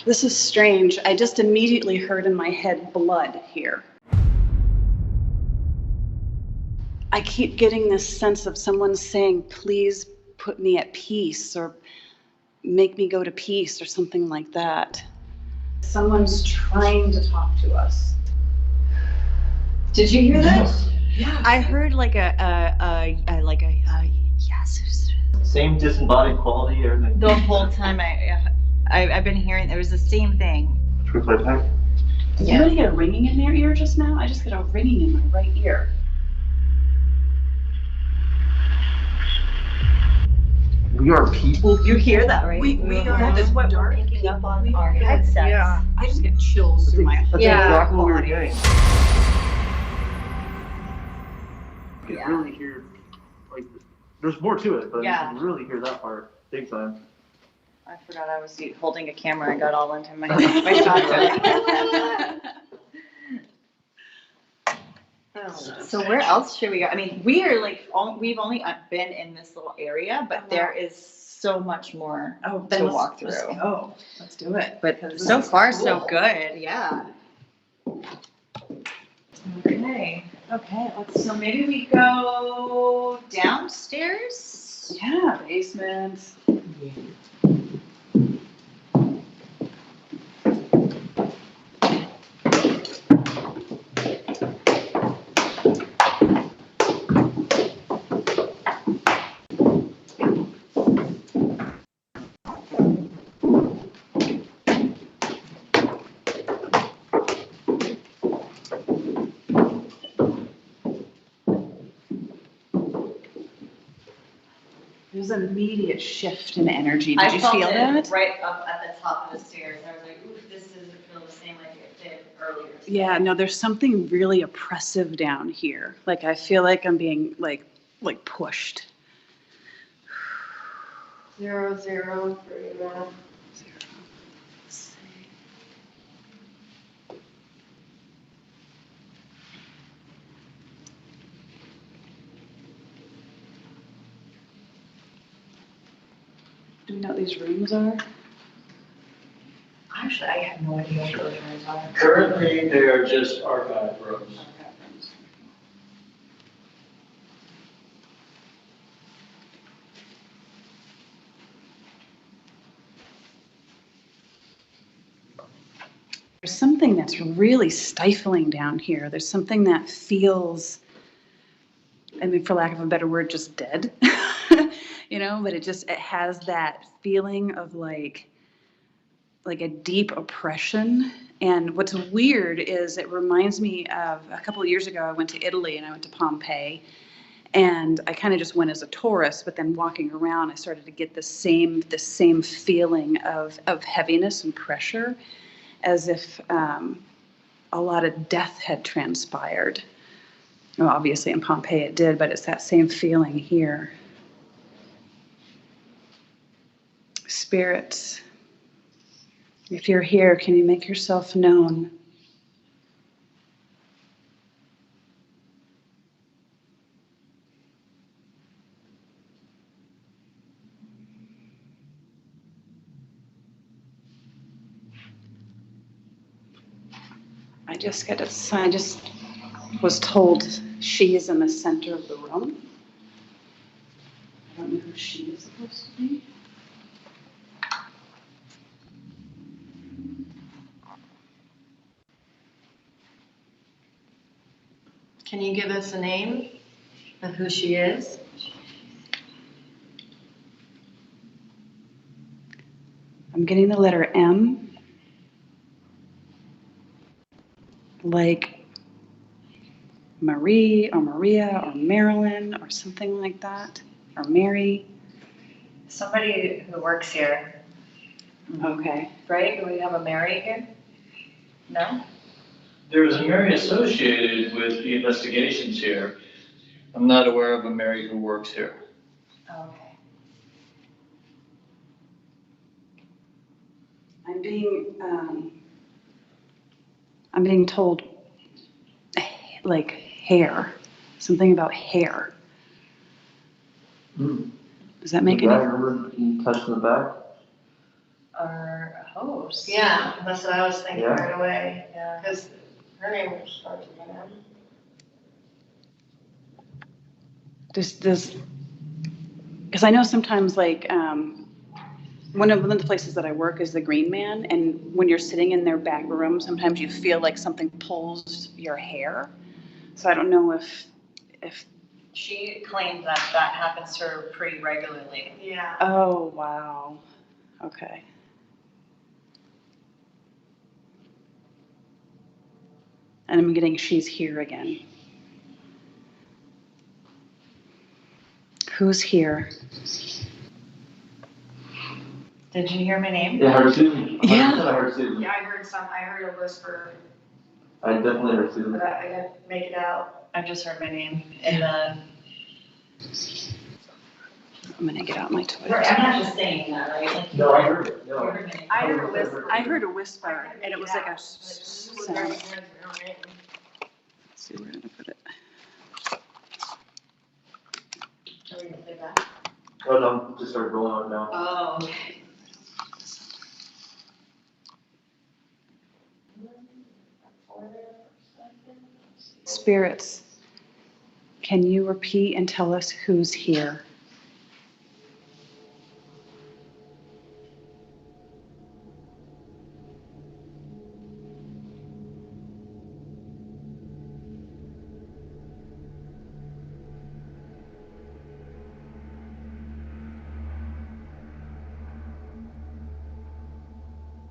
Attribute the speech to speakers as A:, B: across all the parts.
A: This is strange. I just immediately heard in my head blood here. I keep getting this sense of someone saying, please put me at peace, or make me go to peace, or something like that. Someone's trying to talk to us.
B: Did you hear that?
A: Yeah.
B: I heard like a yes.
C: Same disembodied quality, everything.
B: The whole time I've been hearing, there was the same thing.
C: Should we play back?
A: Did anybody get a ringing in their ear just now? I just got a ringing in my right ear.
C: We are people.
B: You hear that, right?
A: We are.
B: That is what we're picking up on our headsets.
A: Yeah. I just get chills through my
C: That's exactly what we were getting. You can really hear, like, there's more to it, but you can really hear that part big time.
B: I forgot I was holding a camera. I got all into my thoughts. So where else should we go? I mean, we are like, we've only been in this little area, but there is so much more to walk through.
A: Let's do it.
B: But so far, so good. Yeah. Okay. So maybe we go downstairs?
A: Yeah, basement. There's an immediate shift in energy. Did you feel that?
B: Right up at the top of the stairs. I was like, ooh, this doesn't feel the same like it did earlier.
A: Yeah, no, there's something really oppressive down here. Like, I feel like I'm being, like pushed.
B: 0, 0, 3, 1.
A: 0. Let's see. Do we know what these rooms are?
B: Actually, I have no idea what those rooms are.
D: Currently, they are just archive rooms.
A: There's something that's really stifling down here. There's something that feels, I mean, for lack of a better word, just dead. You know, but it has that feeling of like a deep oppression. And what's weird is it reminds me of a couple of years ago, I went to Italy and I went to Pompeii, and I kind of just went as a tourist, but then walking around, I started to get the same feeling of heaviness and pressure, as if a lot of death had transpired. Well, obviously in Pompeii it did, but it's that same feeling here. Spirits, if you're here, can you make yourself known? I just was told she is in the center of the room. I don't know who she is supposed to be.
B: Can you give us a name of who she is?
A: I'm getting the letter M, like Marie or Maria or Marilyn or something like that, or Mary.
B: Somebody who works here.
A: Okay.
B: Right? Do we have a Mary here? No?
D: There is a Mary associated with the investigations here. I'm not aware of a Mary who works here.
B: Okay.
A: I'm being told, like, hair, something about hair. Does that make any?
C: Remember you touched in the back?
B: Or
A: host.
E: Yeah, that's what I was thinking
C: Yeah.
E: right away.
B: Yeah.
E: Because her name starts with an M.
A: Because I know sometimes like one of the places that I work is the Green Man, and when you're sitting in their back room, sometimes you feel like something pulls your hair. So I don't know if
B: She claimed that that happens to her pretty regularly.
E: Yeah.
A: oh wow, okay. And I'm getting she's here again. Who's here?
B: Did you hear my name?
C: Yeah, I heard Susan.
A: Yeah.
C: 100% I heard Susan.
E: Yeah, I heard a whisper,
C: I definitely heard Susan.
E: but I didn't make it out.
B: I just heard my name in the.
A: I'm gonna get out my toy.
B: I'm not just saying that, right? Like,
C: No, I heard it.
B: you
C: No.
B: heard my name.
A: I heard a whisper. I heard a whisper, and it was like a sound. Let's see where did I put it?
E: Are we gonna play that?
C: Oh, no, just started rolling on it now.
B: Oh.
A: Spirits, can you repeat and tell us who's here?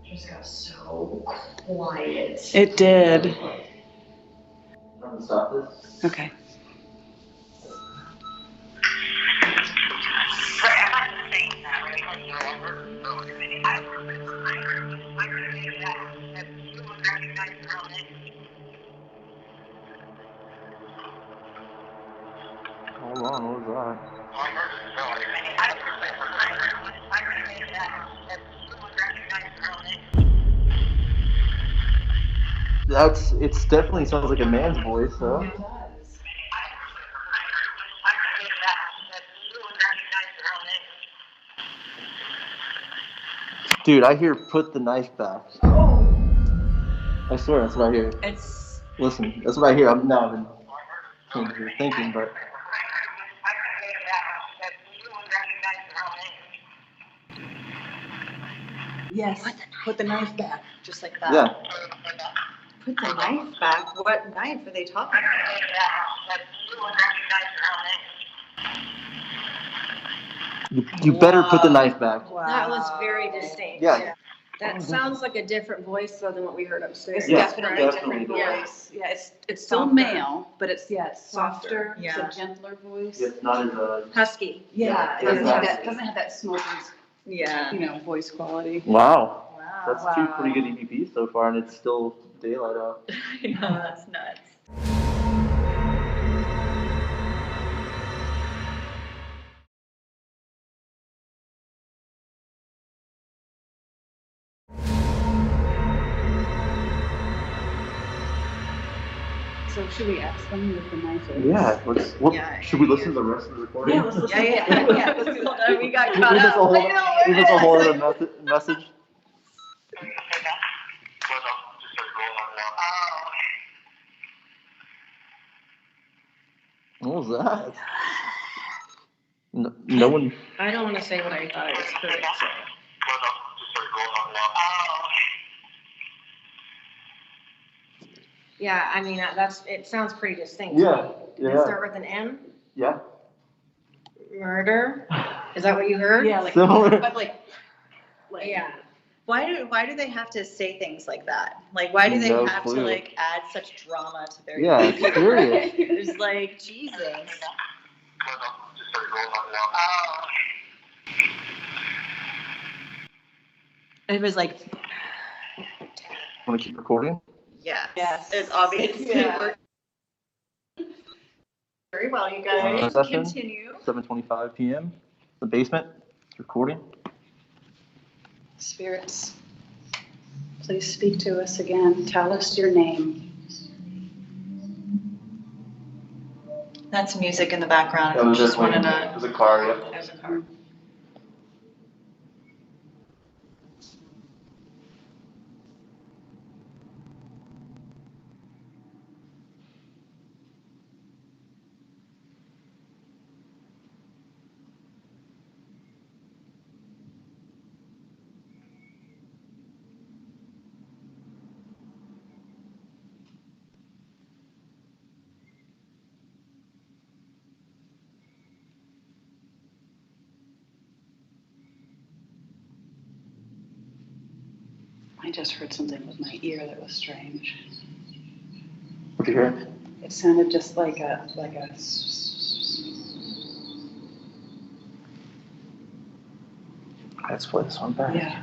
E: Just got so quiet.
A: It did.
C: I'm gonna stop this.
A: Okay.
C: Hold on, what was that? It's definitely sounds like a man's voice, though. Dude, I hear put the knife back. I swear, that's what I hear.
B: It's.
C: Listen, that's what I hear. I'm not even thinking, but.
A: Yes. Put the knife back.
B: Just like that.
C: Yeah.
B: Put the knife back. What knife are they talking about?
C: You better put the knife back.
B: Wow.
E: That was very distinct.
C: Yeah.
E: That sounds like a different voice though than what we heard upstairs.
A: It's
C: Yeah,
A: definitely a different
C: definitely.
E: Yeah.
A: voice. Yeah, it's still
E: Softer.
A: male, but it's softer.
B: Yeah.
A: It's a gentler voice.
C: It's not as
E: Husky.
A: Yeah, it
C: Yeah,
A: doesn't have
C: exactly.
A: that smoky,
B: Yeah.
A: voice quality.
C: Wow.
B: Wow.
C: That's two pretty good EVPs so far, and it's still daylight out.
B: I know, that's nuts.
A: So should we ask them what the knife is?
C: Yeah.
B: Yeah.
C: Should we listen to the rest of the recording?
A: Yeah, let's listen.
B: Yeah. Let's do that. We got caught
C: Leave us
B: up.
C: a whole,
B: I know,
C: leave us a whole other message. What was that? No one.
E: I don't want to say what I thought I just heard it say. Yeah, I mean, it sounds pretty distinct.
C: Yeah,
E: Did it
C: yeah.
E: start with an M?
C: Yeah.
E: Murder? Is that what you heard?
A: Yeah, like,
C: Similar.
A: but like,
E: Yeah.
B: Why do they have to say things like that? Like, why do they
C: No
B: have to
C: clue.
B: like add such drama to their
C: Yeah, it's serious.
B: It's like Jesus. It was like,
C: Want to keep recording?
B: yes,
A: Yes.
B: it's obvious.
A: Yeah.
B: Very well, you guys.
C: Session?
B: Continue.
C: 7:25 p.m. The basement. Recording.
A: spirits, please speak to us again. Tell us your name.
B: That's music in the background.
C: That was
B: Just wanted
C: it
B: to.
C: was a car. Yep.
B: There's a car.
A: just heard something with my ear that was strange.
C: What'd you hear?
A: It sounded just like a.
C: Let's play this one back.
A: Yeah.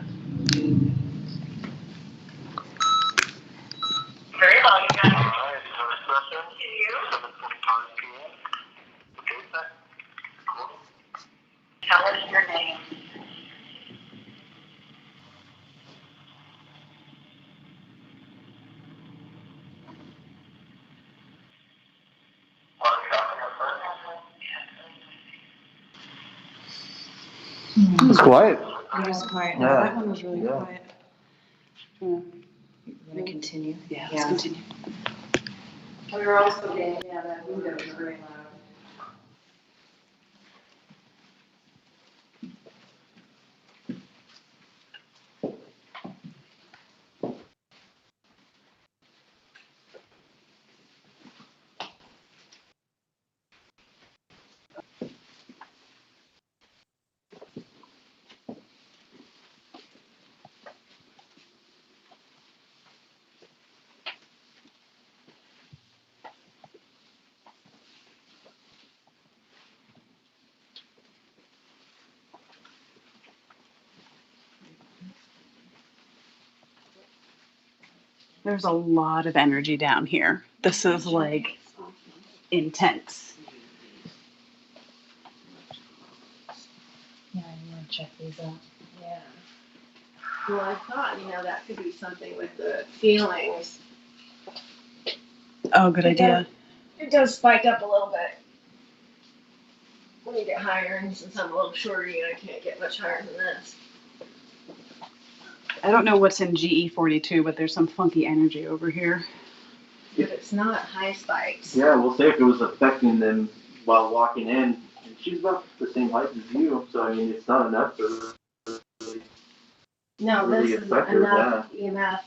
F: Tell us your name.
C: It's quiet.
E: It was quiet.
A: No,
C: Yeah.
A: that one was really
C: Yeah.
A: quiet. Yeah.
E: You want to continue?
A: Yeah, let's continue.
E: We were also getting, that window was very loud.
A: There's a lot of energy down here. This is like intense.
B: Yeah, you want to check these out.
E: Yeah. Well, I thought, that could be something with the feelings.
A: Oh, good idea.
E: It does spike up a little bit when you get higher, and since I'm a little shorter, I can't get much higher than this.
A: I don't know what's in GE42, but there's some funky energy over here.
E: But it's not high spikes.
C: Yeah, we'll say if it was affecting them while walking in, and she's about the same height as you, so I mean, it's not enough to
E: No,
C: really
E: this is
C: affect her,
E: enough EMF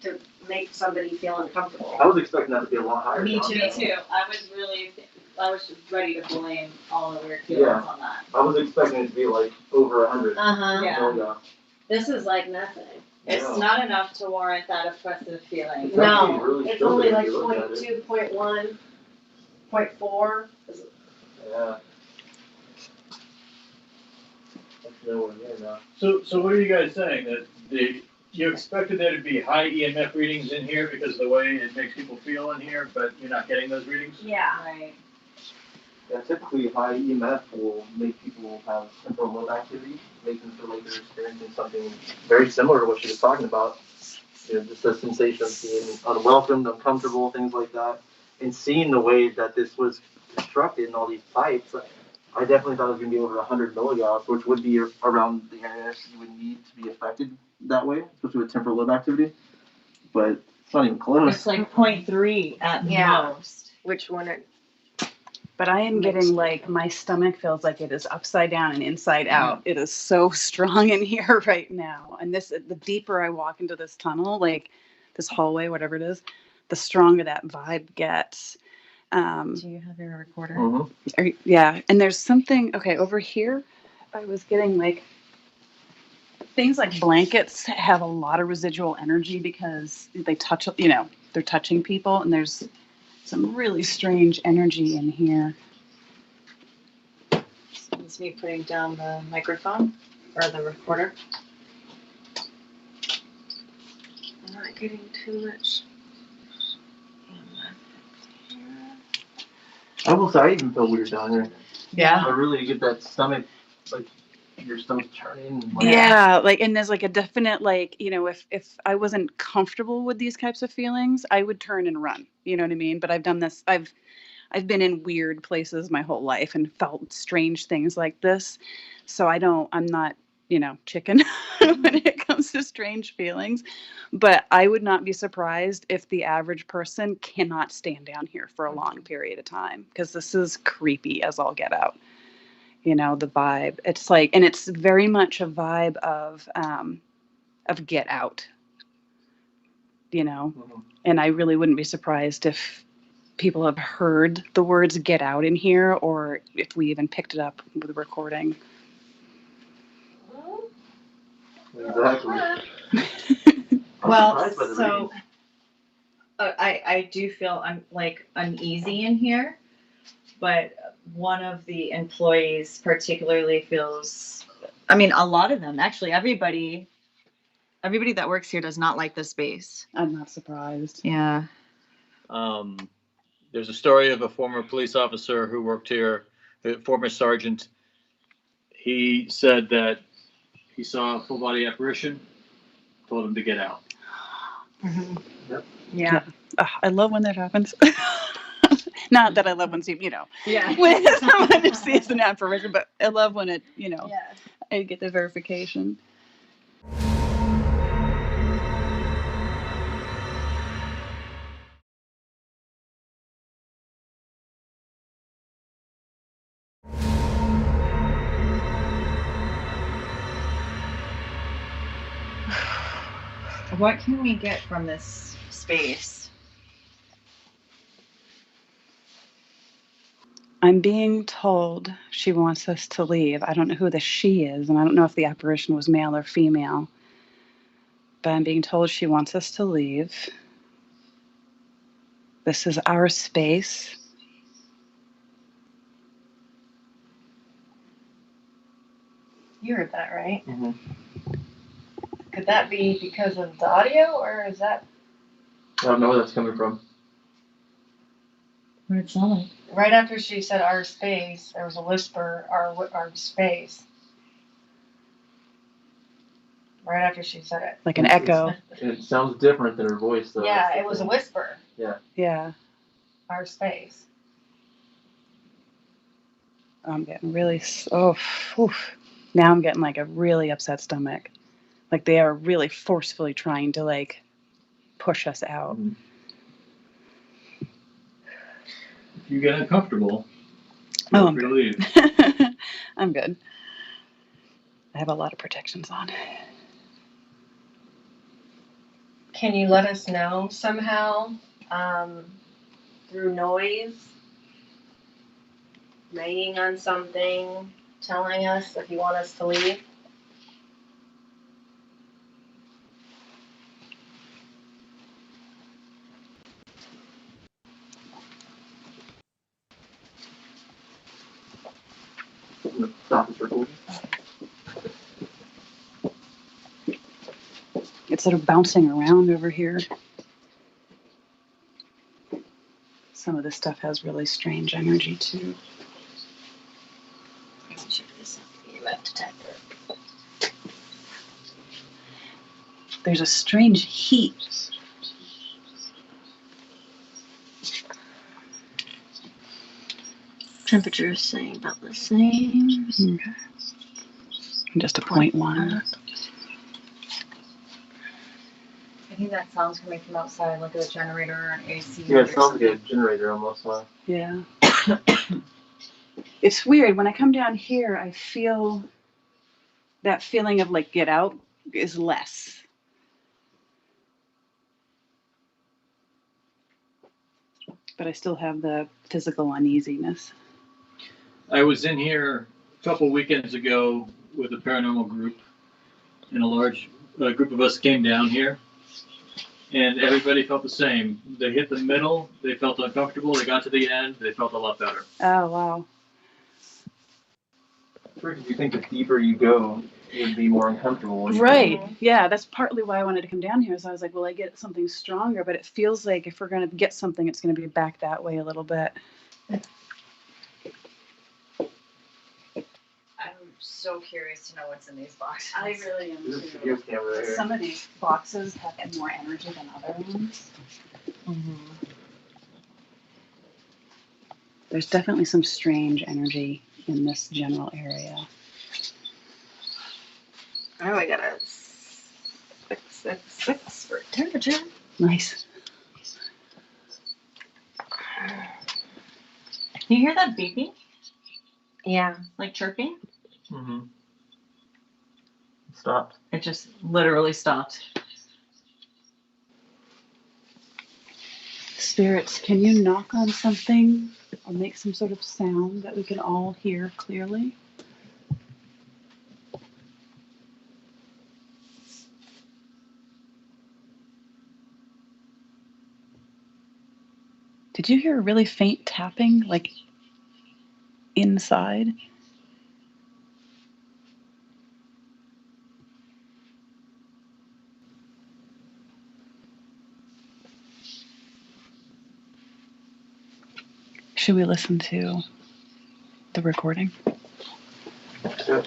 E: to make somebody feel uncomfortable.
C: I was expecting that to be a lot higher.
E: Me too.
B: Me too. I was just ready to blame all the weird feelings on that.
C: I was expecting it to be like over 100.
E: Uh-huh.
B: Yeah.
E: This is like nothing.
B: It's not enough to warrant that oppressive feeling.
C: It's actually
E: No,
C: really
E: it's
C: still
E: only
C: if
E: like
C: you look at
E: 0.2, 0.1, 0.4.
C: Yeah. That's nowhere near now.
D: So what are you guys saying? That you expected there to be high EMF readings in here because of the way it makes people feel in here, but you're not getting those readings?
E: Yeah.
B: Right.
C: Yeah, typically high EMF will make people have temporal lobe activity, make them feel like they're experiencing something very similar to what she was talking about. Just the sensation of being unwelcomed, uncomfortable, things like that. And seeing the way that this was constructed in all these pipes, I definitely thought it was going to be over 100 milligauss, which would be around the area you would need to be affected that way, especially with temporal lobe activity. But it's not even close.
B: It's like 0.3 at most.
E: Which one?
A: But I am getting like, my stomach feels like it is upside down and inside out. It is so strong in here right now. And the deeper I walk into this tunnel, like this hallway, whatever it is, the stronger that vibe gets.
B: Do you have your recorder?
C: Mm-hmm.
A: Yeah. And there's something, okay, over here, I was getting like, things like blankets have a lot of residual energy because they touch, they're touching people, and there's some really strange energy in here.
B: It's me putting down the microphone or the recorder.
E: I'm not getting too much.
C: I will say, I even feel weird down here.
A: Yeah.
C: I really get that stomach, like, your stomach turning. Like,
A: Yeah, like, and there's like a definite, like, if I wasn't comfortable with these types of feelings, I would turn and run. You know what I mean? But I've done this. I've been in weird places my whole life and felt strange things like this. So I'm not, chicken when it comes to strange feelings. But I would not be surprised if the average person cannot stand down here for a long period of time, because this is creepy as all get out. The vibe. It's like, and it's very much a vibe of Get Out. And I really wouldn't be surprised if people have heard the words "Get Out" in here, or if we even picked it up with the recording.
C: Exactly. I'm
B: Well,
C: surprised by the
B: so
C: readings.
B: I do feel uneasy in here, but one of the employees particularly feels. I mean, a lot of them actually. Everybody that works here does not like the space.
A: I'm not surprised.
B: Yeah.
D: There's a story of a former police officer who worked here, a former sergeant. He said that he saw a full body apparition, told him to get out.
B: Mm-hmm.
C: Yep.
B: Yeah.
A: I love when that happens. Not that I love when
B: Yeah.
A: when someone just sees an apparition, but I love when it,
B: Yeah.
A: I get the verification.
B: What can we get from this space?
A: I'm being told she wants us to leave. I don't know who the she is, and I don't know if the apparition was male or female. But I'm being told she wants us to leave. This is our space.
E: You heard that, right?
C: Mm-hmm.
E: Could that be because of the audio, or is that
C: I don't know where that's coming from.
B: What did it sound like?
E: right after she said our space? There was a whisper, our space. Right after she said it.
A: Like an echo.
C: It sounds different than her voice, though.
E: Yeah,
C: That's the
E: it was a
C: thing.
E: whisper.
A: Yeah.
E: Our space.
A: I'm getting really, now I'm getting like a really upset stomach. Like they are really forcefully trying to like push us out.
C: Mhm.
D: If you get uncomfortable,
A: Oh,
D: feel
A: I'm
D: free to
A: good.
D: leave.
A: I'm good. I have a lot of protections on.
E: Can you let us know somehow through noise, banging on something, telling us if you want us to leave?
C: Stop this recording.
A: It's sort of bouncing around over here. Some of this stuff has really strange energy too.
E: Check this out. EMF detector.
A: There's a strange heat.
E: Temperature is saying about the same.
A: Okay. Just a 0.1.
B: I think that sound's coming from outside, like a generator or an AC.
C: Yeah,
B: or
C: it sounds like a
B: something.
C: generator almost.
A: Yeah. It's weird. When I come down here, I feel that feeling of like get out is less. But I still have the physical uneasiness.
D: I was in here a couple weekends ago with a paranormal group, and a large group of us came down here, and everybody felt the same. They hit the middle, they felt uncomfortable. They got to the end, they felt a lot better.
A: Oh, wow.
C: Do you think the deeper you go, it would be more uncomfortable?
A: Right. Yeah, that's partly why I wanted to come down here. So I was like, well, I get something stronger, but it feels like if we're going to get something, it's going to be back that way a little bit.
B: I'm so curious to know what's in these boxes.
A: I really am
C: This is a
A: too.
C: video camera right here.
A: Some of these boxes have more energy than other ones.
B: Mm-hmm.
A: There's definitely some strange energy in this general area.
E: Oh, I got a 666 for temperature.
A: Nice.
B: Can you hear that beeping?
E: Yeah.
B: Like chirping?
C: Mm-hmm. Stopped.
B: It just literally stopped.
A: Spirits, can you knock on something or make some sort of sound that we can all hear clearly? Did you hear a really faint tapping, like inside? Should we listen to the recording?
C: Sure.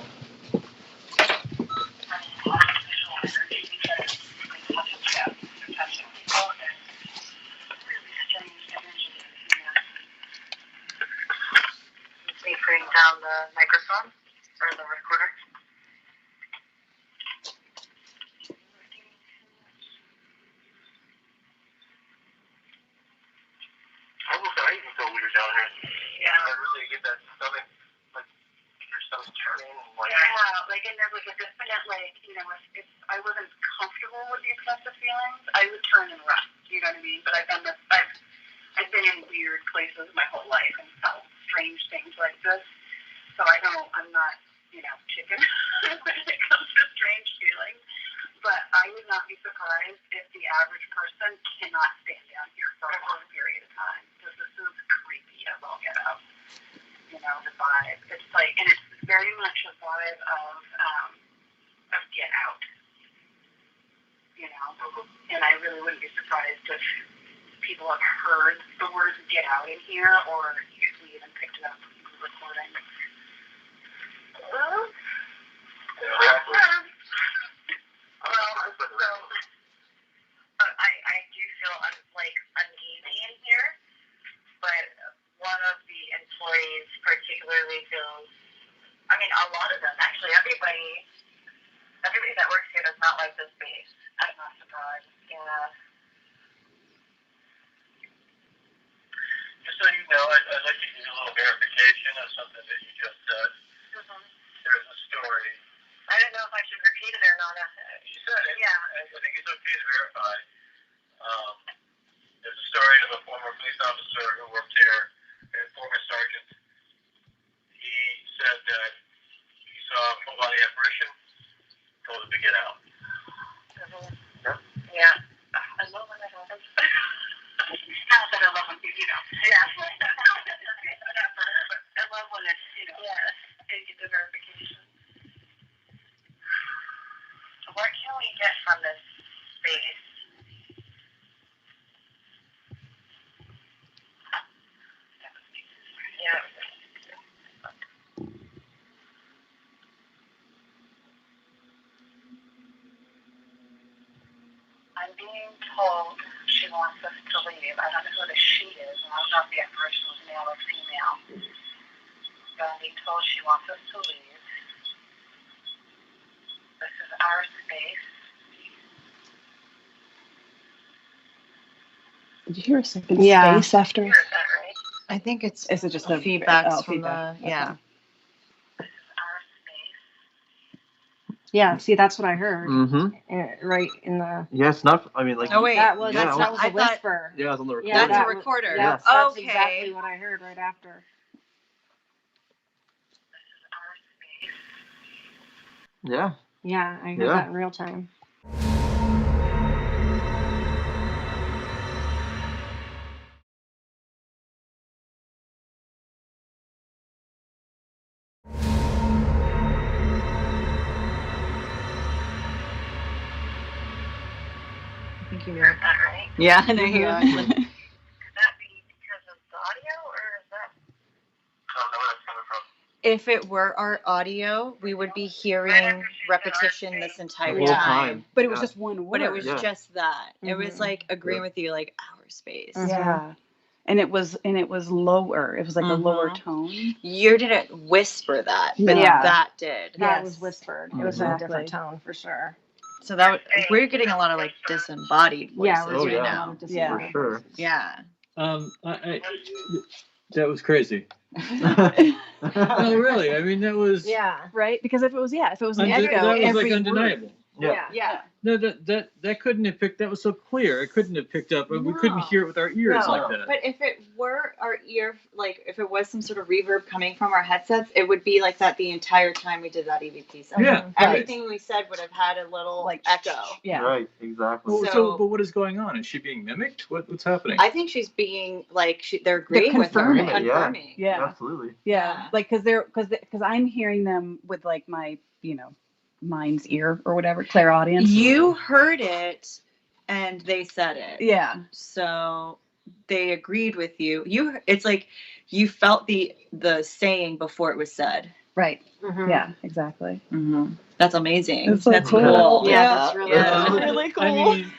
F: Bring down the microphone or the recorder. I even feel weird down here. Yeah. I really get that stomach, like your stomach turning. Like, yeah, like and there's like a definite, like, you know, if I wasn't comfortable with the excessive feelings, I would turn and run. You know what I mean? But I've been in weird places my whole life and felt strange things like this. So I'm not, you know, chicken when it comes to strange feelings. But I would not be surprised if the average person cannot stand down here for a long period of time. Because this is creepy as all get out. You know, the vibe. It's like, and it's very much a vibe of Get Out. You know? And I really wouldn't be surprised if people have heard the words Get Out in here, or if we even picked it up in the recording. Well, I do feel uneasy in here, but one of the employees particularly feels, I mean, a lot of them, actually, everybody that works here does not like this space. I'm not surprised. Yeah.
G: Just so you know, I'd like to give you a little verification of something that you just said.
F: Mm-hmm.
G: There's a story.
F: I don't know if I should repeat it or not.
G: You said it.
F: Yeah.
G: I think it's okay to verify. There's a story of a former police officer who worked here, a former sergeant. He said that he saw a full body apparition, told him to get out.
F: Mm-hmm. Yeah. I love when that happens. Not that I love when people, you know. Yeah. I love when it's, you know, they get the verification. What can we get from this space? Yeah. I'm being told she wants us to leave. I don't know who the she is, and I don't know if the apparition was male or female. But I'm being told she wants us to leave. This is our space.
A: Did you hear a second
B: Yeah.
A: space after?
F: Is that right?
B: I think it's
A: Is it just the
B: feedbacks from
A: feedback?
B: the, yeah.
A: Okay.
F: This is our space.
E: Yeah, see, that's what I heard.
C: Mm-hmm.
E: Right in the.
C: Yeah, it's not. I mean, like.
B: Oh, wait.
E: That was,
C: Yeah,
E: that was
B: I
E: a
B: thought-
E: whisper.
C: Yeah, it's on the recording.
E: Yeah,
B: That's
E: that
B: a recorder.
E: Yeah,
C: Yes.
E: that's
B: Okay.
E: exactly what I heard right after.
F: This is our space.
C: Yeah.
E: Yeah, I heard
C: Yeah.
E: that in real time.
B: I think you
F: Is
B: were.
F: that right?
B: Yeah, there you go.
F: Could that be because of the audio, or is that?
G: I don't know where that's coming from.
B: If it were our audio, we would be hearing repetition this entire
C: The whole time.
A: But it was
C: Yeah.
A: just one word.
B: But it was
C: Yeah.
B: just that. It was
E: Mhm.
B: like agreeing
C: Yeah.
B: with you, like our space.
E: Mhm.
A: Yeah. And it was lower. It was like a lower
B: Mhm.
A: tone.
B: You didn't whisper that, but
E: Yeah.
B: that did.
E: That
A: Yes.
E: was whispered. It was in a
A: Exactly.
E: different tone for sure.
B: So that we're getting a lot of like disembodied voices
E: Yeah, we're
C: Oh,
B: right
E: getting a
C: yeah.
E: lot of
A: Yeah.
E: disembodied
C: For sure.
E: voices.
B: Yeah.
D: That was crazy. No, really. I mean, that was.
E: Yeah.
A: Right? Because if it was an
D: That
A: echo,
D: was like
A: every
D: undeniable.
B: Yeah.
D: No, that couldn't have picked. That was so clear. It couldn't have picked up. We couldn't
B: No.
D: hear it with our ears
B: No,
D: like that.
B: but if it were our ear, like if it was some sort of reverb coming from our headsets, it would be like that the entire time we did that EVP session.
D: Yeah.
B: Everything we said would have had a little
A: Like
B: echo.
A: Yeah.
C: Right, exactly.
D: Well,
B: So-
D: but what is going on? Is she being mimicked? What's happening?
B: I think she's being like they're agreeing with her,
A: confirming.
C: Yeah.
B: confirming.
A: Yeah.
C: Absolutely.
A: Yeah. Like, because I'm hearing them with like my, mind's ear or whatever, clairaudience.
B: You heard it, and they said it.
A: Yeah.
B: So they agreed with you. It's like you felt the saying before it was said.
A: Right.
E: Mhm.
A: Yeah, exactly.
B: Mm-hmm. That's amazing.
A: That's so
B: That's
A: cool.
B: cool.
E: Yeah, that's really
B: Yeah.
E: cool.
A: Really cool.
D: I mean,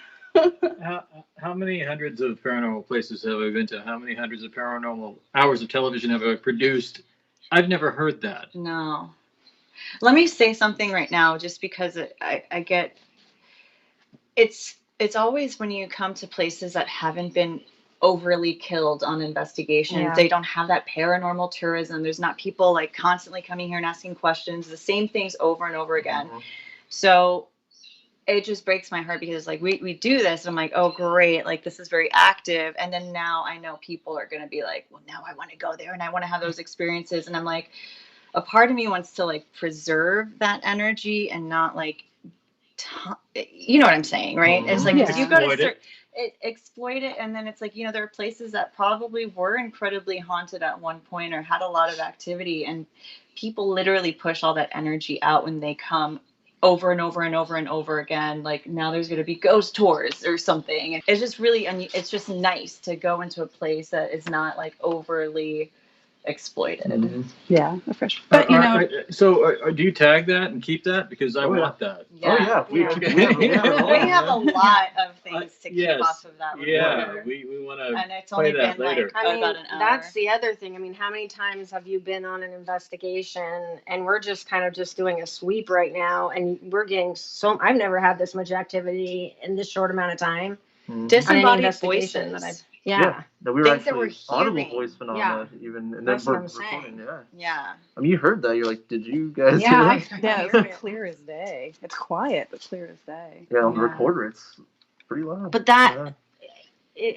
D: how many hundreds of paranormal places have I been to? How many hundreds of paranormal hours of television have I produced? I've never heard that.
B: No. Let me say something right now, just because I get it's always when you come to places that haven't been overly killed on investigations.
E: Yeah.
B: They don't have that paranormal tourism. There's not people like constantly coming here and asking questions, the same things over and over again.
C: Mhm.
B: So it just breaks my heart because like we do this and I'm like, oh great, like this is very active. And then now I know people are gonna be like, well now I want to go there and I want to have those experiences. And I'm like, a part of me wants to like preserve that energy and not like you know what I'm saying, right? It's like
A: Yeah.
B: you go to
D: Exploit
B: exploit it, and then it's like, there are places that probably were incredibly haunted at one point or had a lot of activity, and people literally push all that energy out when they come over and over and over and over again. Like now there's going to be ghost tours or something. It's just really it's just nice to go into a place that is not like overly exploited.
C: Mhm.
A: Yeah, but
D: do you tag that and keep that? Because I
C: Oh, yeah.
D: want that.
B: Yeah.
C: Oh yeah, we
E: Yeah.
B: We have a lot of things to keep
D: Yes.
B: off of that
D: Yeah,
B: recorder.
D: we want to.
B: And it's
D: play
B: only
D: that
B: been
D: later.
B: like
E: I mean,
B: about an hour.
E: that's the other thing. I mean, how many times have you been on an investigation and we're just kind of just doing a sweep right now and we're getting I've never had this much activity in this short amount of time.
C: Mhm.
E: On any
B: Disembodied
E: investigation
B: voices.
E: that I've
C: No, we were
B: Things that
C: actually
B: we're
C: audible
B: hearing.
C: voice phenomena even, and then
E: That's what
C: we're
E: I'm
C: recording.
E: saying.
C: Yeah,
B: Yeah.
C: I mean, you heard that. You're like, did you guys
A: Yeah,
C: hear
A: I,
C: that?
A: yeah,
B: hear
A: it's
B: it.
A: clear as day. It's quiet, but clear as day.
C: Yeah, on the
A: Yeah.
C: recorder, it's pretty loud.
E: But that
C: Yeah.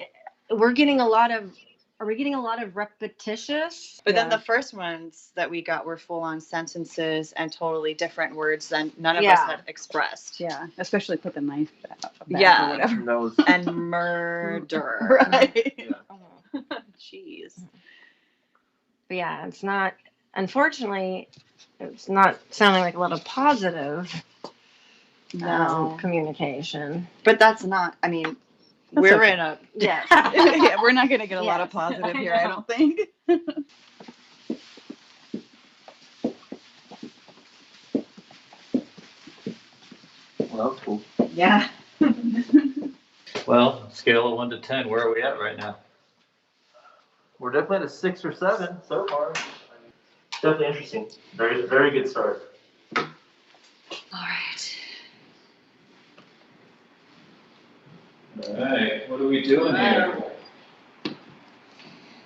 E: we're getting a lot of. Are we getting a lot of repetitious?
B: But then
A: Yeah.
B: the first ones that we got were full on sentences and totally different words than none of us
E: Yeah.
B: had expressed.
A: Yeah, especially put the knife back
B: Yeah.
A: or whatever.
C: And that was
B: And murder.
A: Right.
C: yeah.
B: Jeez.
E: But yeah, it's not. Unfortunately, it's not sounding like a lot of positive
B: No.
E: communication.
B: But that's not, I mean,
A: That's
B: we're
A: okay.
B: in a.
E: Yes.
A: Yeah, we're not going to get a lot of
E: Yes.
A: positive here,
B: I
A: I don't think.
C: Well, that was cool.
B: Yeah.
D: Well, scale of 1 to 10, where are we at right now?
C: We're definitely at a 6 or 7 so far. Definitely interesting. Very, very good start.
B: All right.
D: All right, what are we doing here?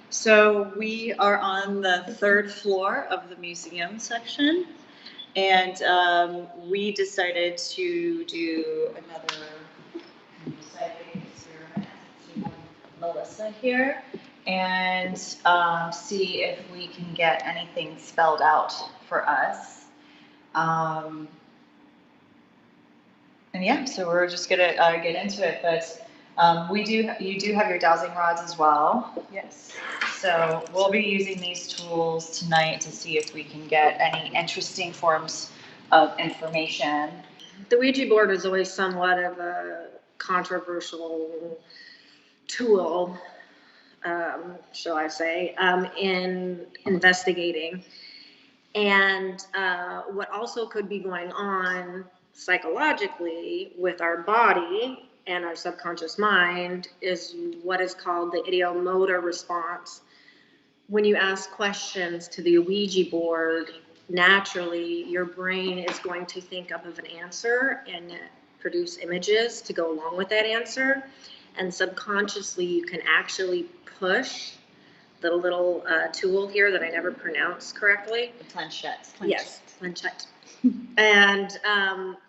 B: So we are on the 3rd floor of the museum section, and we decided to do another psychic experiment to Melissa here and see if we can get anything spelled out for us. And yeah, so we're just gonna get into it, but you do have your dowsing rods as well.
A: Yes.
B: So we'll be using these tools tonight to see if we can get any interesting forms of information.
E: The Ouija board is always somewhat of a controversial tool, shall I say, in investigating. And what also could be going on psychologically with our body and our subconscious mind is what is called the ideomotor response. When you ask questions to the Ouija board, naturally your brain is going to think up of an answer and produce images to go along with that answer. And subconsciously you can actually push the little tool here that I never pronounce correctly.
B: The planchette.
E: Yes, planchette. And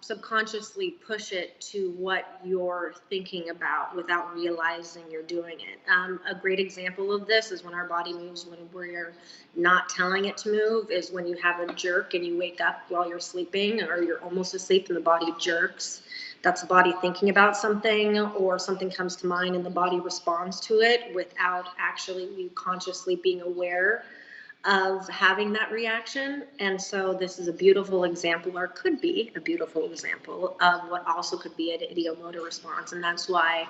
E: subconsciously push it to what you're thinking about without realizing you're doing it. A great example of this is when our body moves when we're not telling it to move, is when you have a jerk and you wake up while you're sleeping or you're almost asleep and the body jerks. That's the body thinking about something, or something comes to mind and the body responds to it without actually you consciously being aware of having that reaction. And so this is a beautiful example, or could be a beautiful example, of what also could be an ideomotor response. And that's why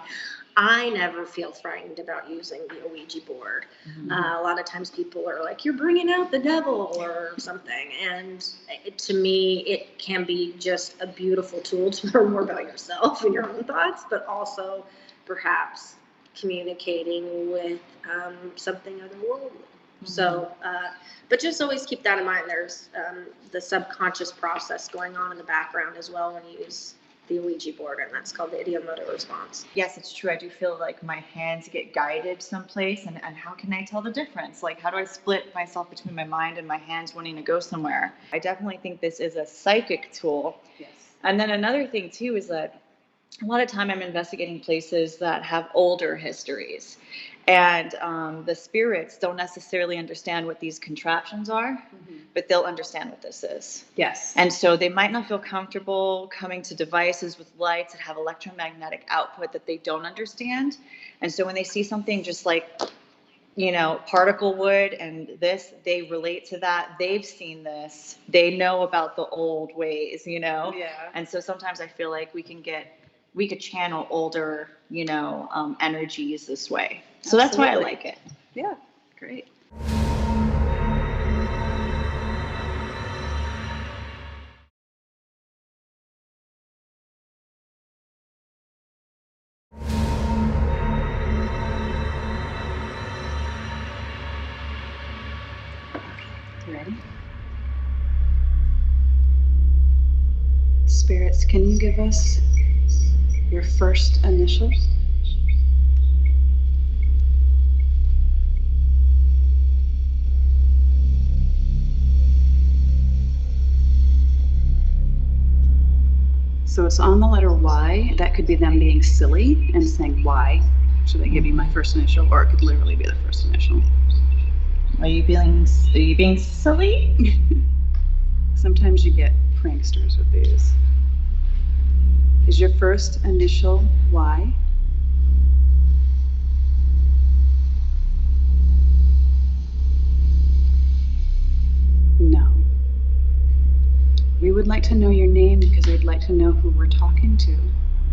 E: I never feel frightened about using the Ouija board.
B: Mm-hmm.
E: A lot of times people are like, you're bringing out the devil or something. And to me, it can be just a beautiful tool to learn more about yourself and your own thoughts, but also perhaps communicating with something otherworldly.
B: Mm-hmm.
E: So, but just always keep that in mind. There's the subconscious process going on in the background as well when you use the Ouija board, and that's called the ideomotor response.
B: Yes, it's true. I do feel like my hands get guided someplace, and how can I tell the difference? Like, how do I split myself between my mind and my hands wanting to go somewhere? I definitely think this is a psychic tool.
A: Yes.
B: And then another thing too is that a lot of time I'm investigating places that have older histories, and the spirits don't necessarily understand what these contraptions are, but they'll understand what this is.
A: Yes.
B: And so they might not feel comfortable coming to devices with lights that have electromagnetic output that they don't understand. And so when they see something just like, you know, particle wood and this, they relate to that. They've seen this. They know about the old ways, you know?
A: Yeah.
B: And so sometimes I feel like we could channel older, you know, energies this way. So that's why I
A: Absolutely.
B: like it.
A: Yeah. Great. Okay, ready? Spirits, can you give us your first initial? So it's on the letter Y. That could be them being silly and saying, why should I give you my first initial? Or it could literally be the first initial.
B: Are you being silly?
A: Sometimes you get pranksters with these. Is your first initial Y? No. We would like to know your name because we'd like to know who we're talking to.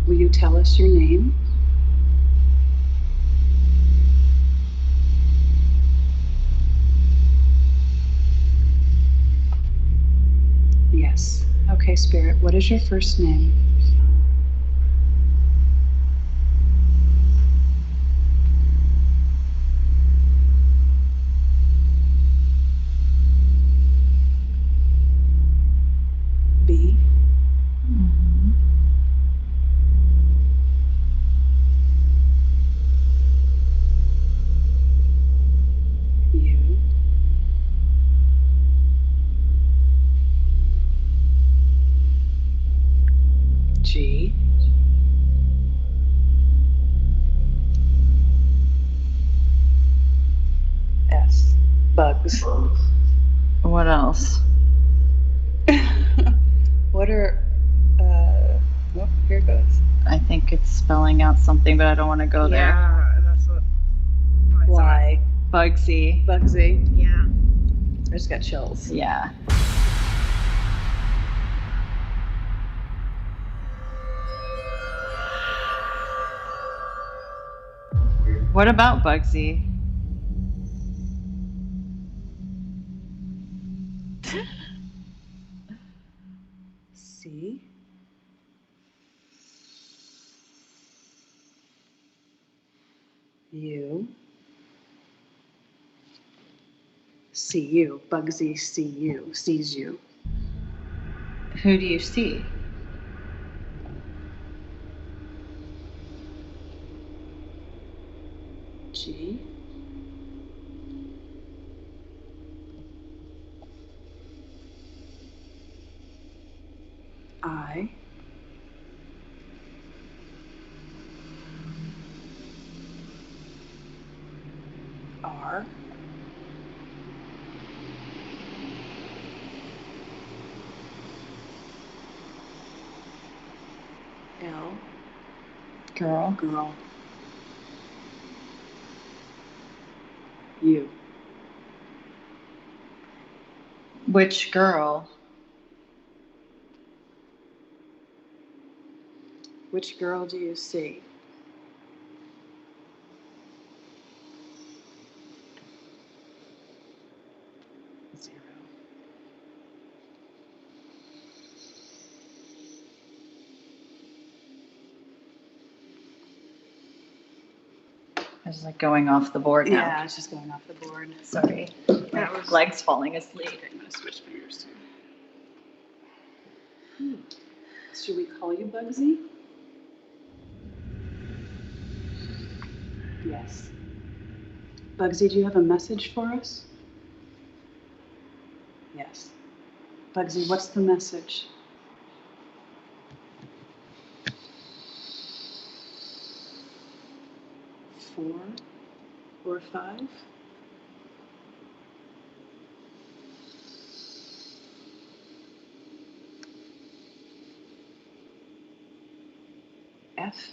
A: Will you tell us your name? Yes. Okay, Spirit, what is your first name? B. U. G. S. Bugs.
B: What else?
A: What are, oh, here it goes.
B: I think it's spelling out something, but I don't want to go there.
E: Yeah, that's what.
A: Y.
B: Bugsy.
A: Bugsy.
E: Yeah.
A: I just got chills.
B: Yeah. What about Bugsy?
A: C. U. See you. Bugsy see you. Sees you.
B: Who do you see?
A: G. I R L girl U.
B: Which girl?
A: Which girl do you see? Zero.
B: I was like going off the board now.
A: Yeah, it's just going off the board.
B: Sorry.
A: That
B: My
A: was
B: leg's falling asleep.
A: Okay, I'm gonna switch fingers too. Should we call you Bugsy? Yes. Bugsy, do you have a message for us? Yes. Bugsy, what's the message? Four or five? F?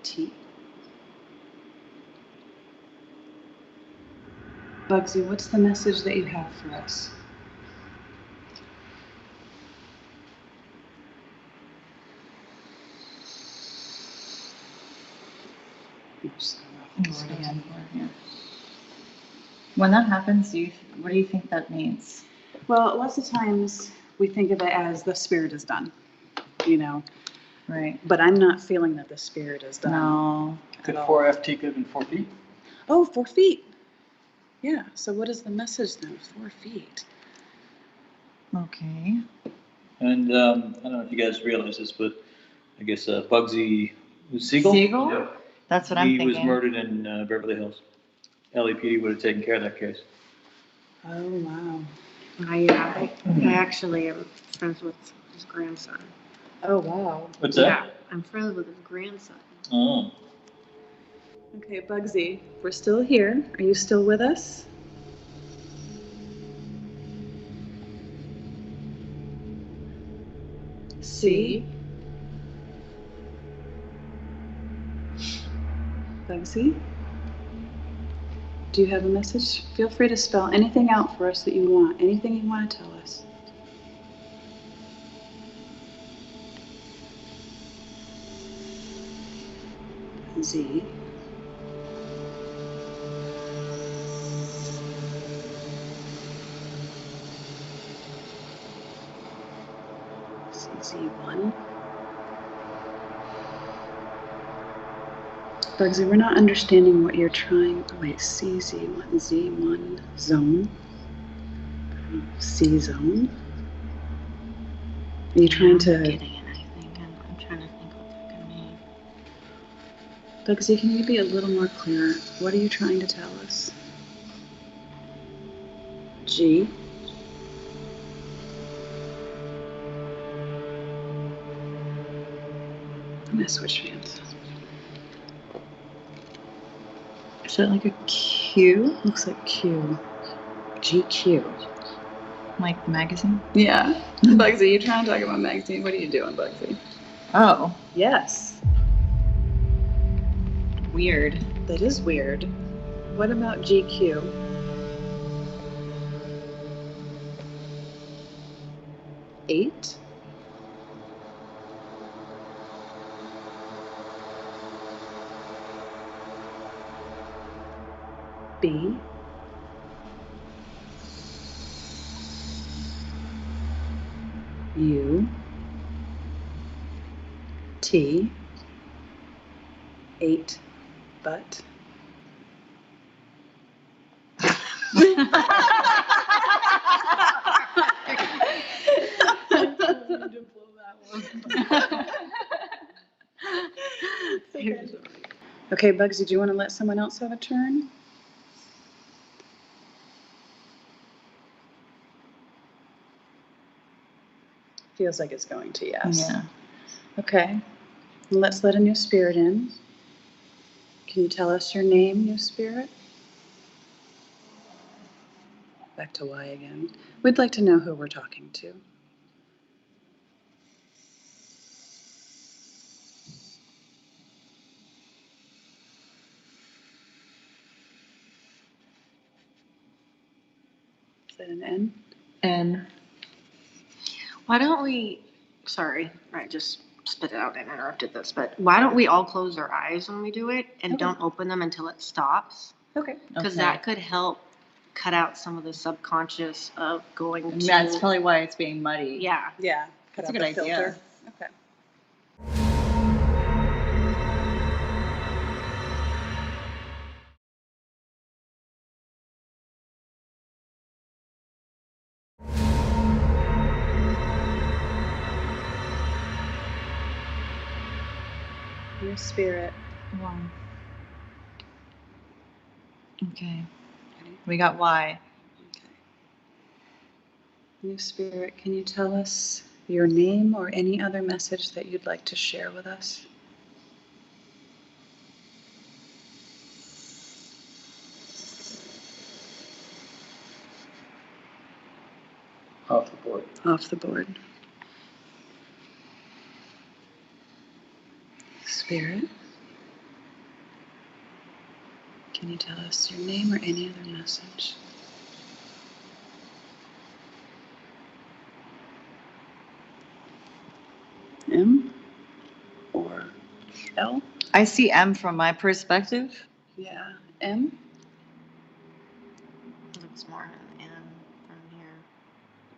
A: T? Bugsy, what's the message that you have for us?
B: When that happens, what do you think that means?
A: Well, lots of times we think of it as the spirit is done, you know,
B: Right.
A: but I'm not feeling that the spirit is done.
B: No.
D: Could
A: At all.
D: 4FT could have been 4 feet?
A: Oh, 4 feet. Yeah, so what is the message then? 4 feet.
B: Okay.
D: And I don't know if you guys realize this, but I guess Bugsy Siegel?
B: Siegel?
C: Yep.
B: That's what I'm
D: He
B: thinking.
D: was murdered in Beverly Hills. LAPD would have taken care of that case.
A: Oh, wow.
E: I actually am friends with his grandson.
A: Oh, wow.
D: What's
E: Yeah,
D: that?
E: I'm friends with his grandson.
D: Oh.
A: Okay, Bugsy, we're still here. Are you still with us? C. Bugsy? Do you have a message? Feel free to spell anything out for us that you want. Anything you want to tell us. Z. Z1. Bugsy, we're not understanding what you're trying. Oh, wait, CZ1, Z1 zone. C zone. Are you trying to?
E: I'm getting it, I think. I'm trying to think what that could mean.
A: Bugsy, can you be a little more clear? What are you trying to tell us? G. I'm gonna switch hands.
B: Is it like a Q?
A: Looks like Q. GQ.
B: Like the magazine?
A: Yeah. Bugsy, you trying to talk about magazine? What are you doing, Bugsy?
B: Oh,
A: Yes.
B: weird.
A: That is weird. What about GQ? Eight? B? U? T? 8 butt? Okay, Bugsy, do you want to let someone else have a turn? Feels like it's going to, yes.
B: Yeah.
A: Okay. Let's let a new spirit in. Can you tell us your name, new spirit? Back to Y again. We'd like to know who we're talking to. Is that an N?
B: And
E: Why don't we, sorry, I just spit it out and interrupted this, but why don't we all close our eyes when we do it and
A: Okay.
E: don't open them until it stops?
A: Okay.
E: Because that could help cut out some of the subconscious of going to.
B: that's probably why it's being muddy.
E: Yeah.
A: Yeah. Cut
B: That's a
A: out
B: good
A: the
B: idea.
A: filter. Okay. New spirit.
B: One. Okay.
A: Ready?
B: We got Y.
A: Okay. New spirit, can you tell us your name or any other message that you'd like to share with us?
C: Off the board.
A: Off the board. Spirit, can you tell us your name or any other message? M or L?
B: I see M from my perspective.
A: Yeah. M?
E: Looks more an N from here.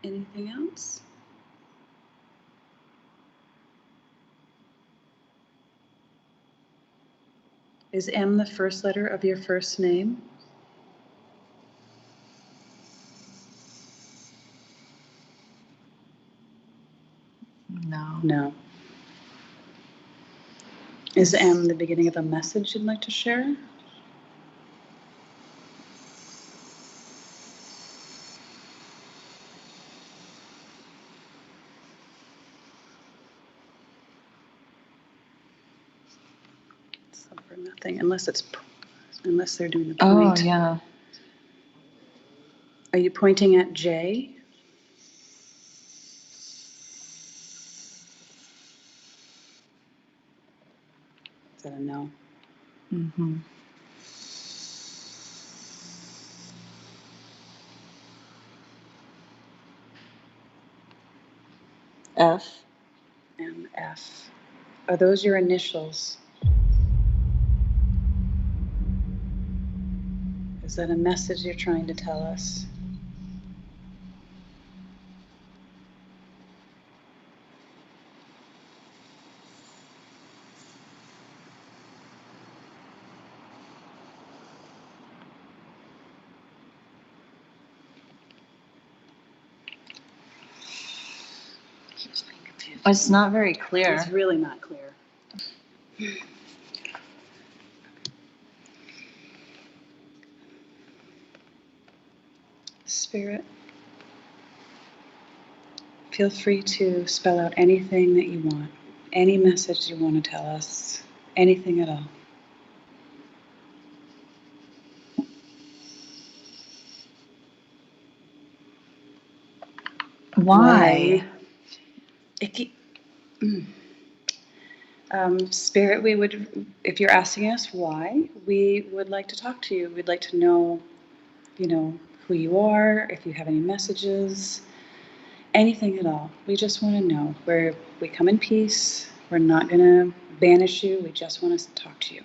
A: Anything else? Is M the first letter of your first name?
B: No.
A: No. Is M the beginning of a message you'd like to share? It's up for nothing, unless they're doing the point.
B: Oh, yeah.
A: Are you pointing at J? Is that a no?
B: Mm-hmm. F.
A: M, F. Are those your initials? Is that a message you're trying to tell us?
B: It's not very clear.
A: It's really not clear. Spirit, feel free to spell out anything that you want, any message you want to tell us, anything at all.
B: Why?
A: Spirit, we would, if you're asking us why, we would like to talk to you. We'd like to know, who you are, if you have any messages, anything at all. We just want to know. We come in peace. We're not going to banish you. We just want to talk to you.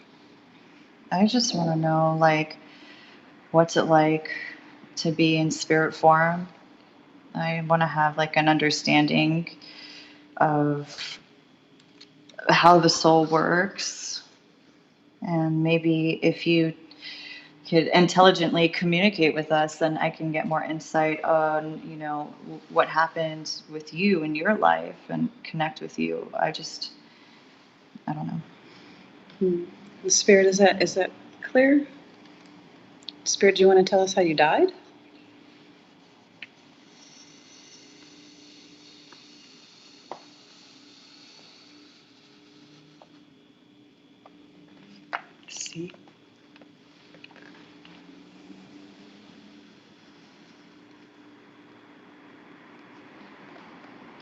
B: I just want to know, what's it like to be in spirit form? I want to have, an understanding of how the soul works. And maybe if you could intelligently communicate with us, then I can get more insight on, what happened with you in your life and connect with you. I don't know.
A: The Spirit, is that clear? Spirit, do you want to tell us how you died?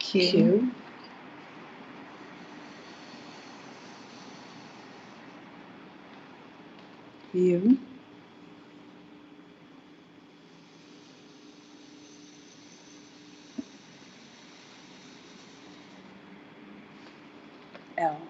A: Q. U. L.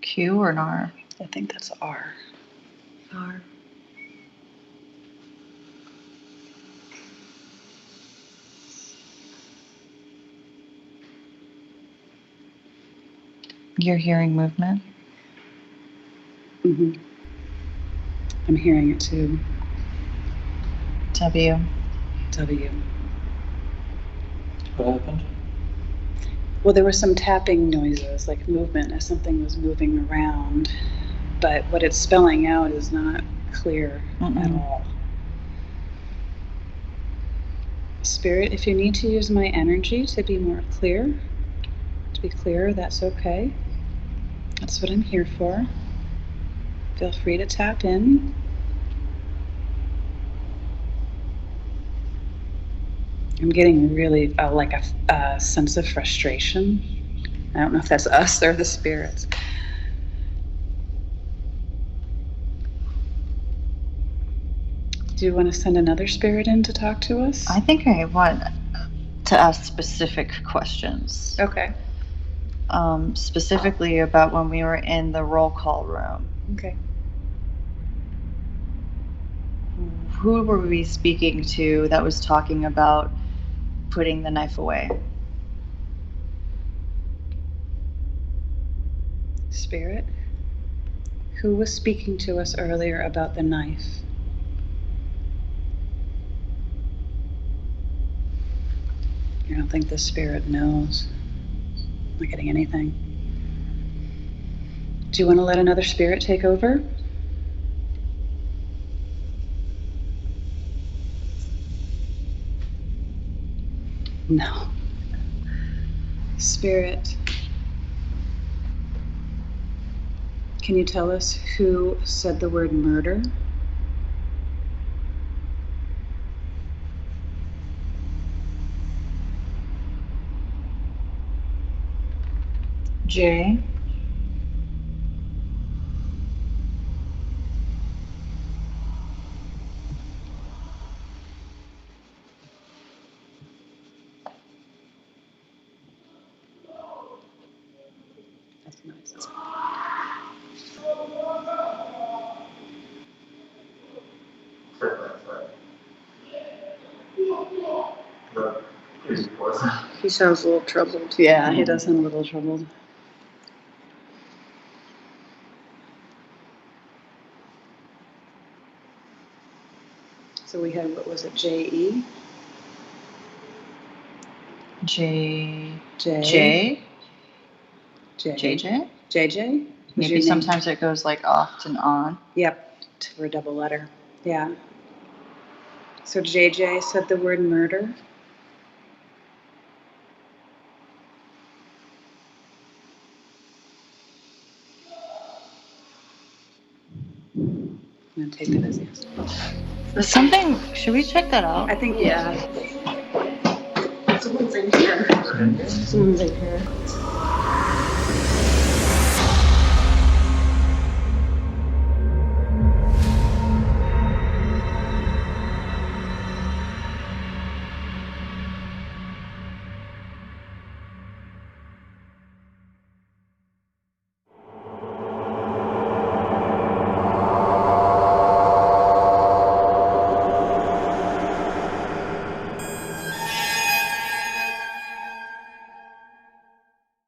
B: Q or an R?
A: I think that's R.
B: R. You're hearing movement?
A: Mm-hmm. I'm hearing it too.
B: W.
A: W.
D: What happened?
A: Well, there were some tapping noises, like movement, as something was moving around, but what it's spelling out is not clear at all. Spirit, if you need to use my energy to be more clear, to be clearer, that's okay. That's what I'm here for. Feel free to tap in. I'm getting really like a sense of frustration. I don't know if that's us or the spirits. Do you want to send another spirit in to talk to us?
B: I think I want to ask specific questions.
A: Okay.
B: Specifically about when we were in the roll call room.
A: Okay.
B: Who were we speaking to that was talking about putting the knife away?
A: Spirit, who was speaking to us earlier about the knife? I don't think the spirit knows. I'm not getting anything. Do you want to let another spirit take over? No. Spirit, can you tell us who said the word murder?
B: J.
A: That's nice.
E: He sounds a little troubled.
A: Yeah, he does sound a little troubled. So we had, what was it, J-E?
B: J.
A: J.
B: J.
A: J.
B: JJ?
A: JJ? Was
B: Maybe
A: your name?
B: sometimes it goes like off and on.
A: Yep, for a double letter. Yeah. So JJ said the word murder. I'm gonna take that as yes.
B: There's something, should we check that out?
A: I think,
E: Yeah. Someone's in here. Someone's in here.